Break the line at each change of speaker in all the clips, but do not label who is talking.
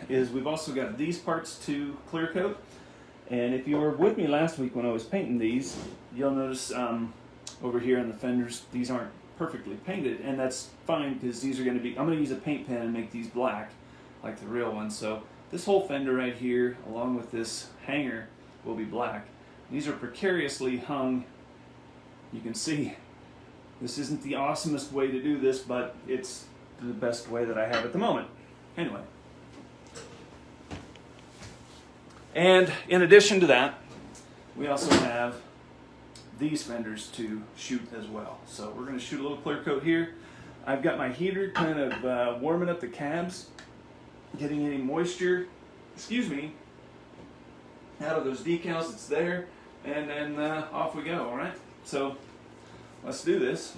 is we've also got these parts to clear coat. And if you were with me last week when I was painting these, you'll notice over here on the fenders, these aren't perfectly painted, and that's fine because these are going to be, I'm going to use a paint pen and make these black like the real ones. So this whole fender right here, along with this hanger, will be black. These are precariously hung. You can see this isn't the awesomest way to do this, but it's the best way that I have at the moment. Anyway. And in addition to that, we also have these fenders to shoot as well. So we're going to shoot a little clear coat here. I've got my heater kind of warming up the cabs, getting any moisture, out of those decals that's there, and then off we go, all right? So let's do this.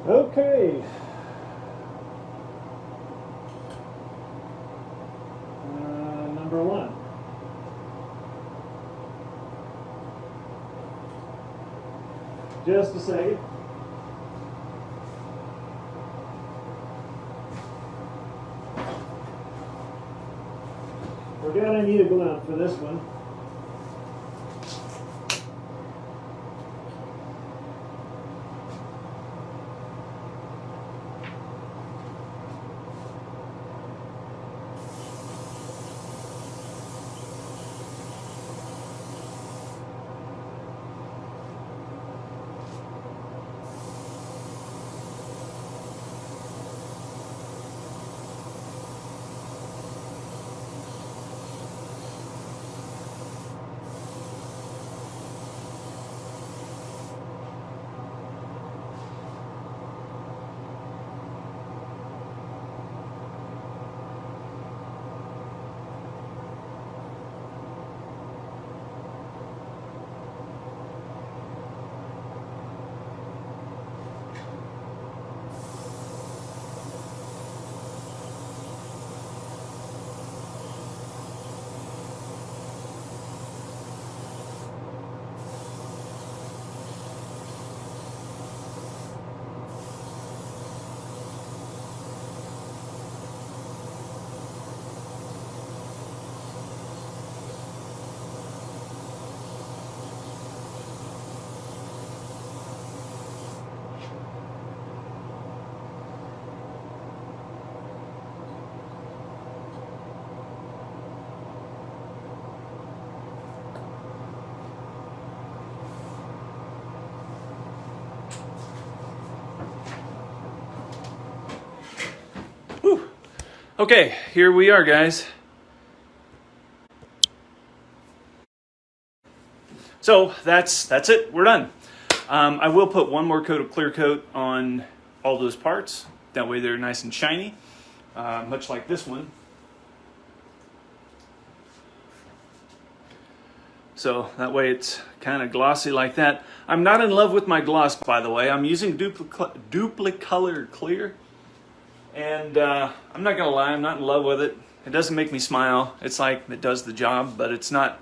Okay. Number one. Just a second. Forgot I need a glove for this one. Okay, here we are, guys. So that's it. We're done. I will put one more coat of clear coat on all those parts. That way they're nice and shiny, much like this one. So that way it's kind of glossy like that. I'm not in love with my gloss, by the way. I'm using Duplicolor Clear. And I'm not gonna lie, I'm not in love with it. It doesn't make me smile. It's like it does the job, but it's not,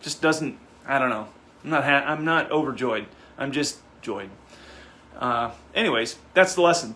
just doesn't, I don't know. I'm not overjoyed. I'm just joyed. Anyways, that's the lesson.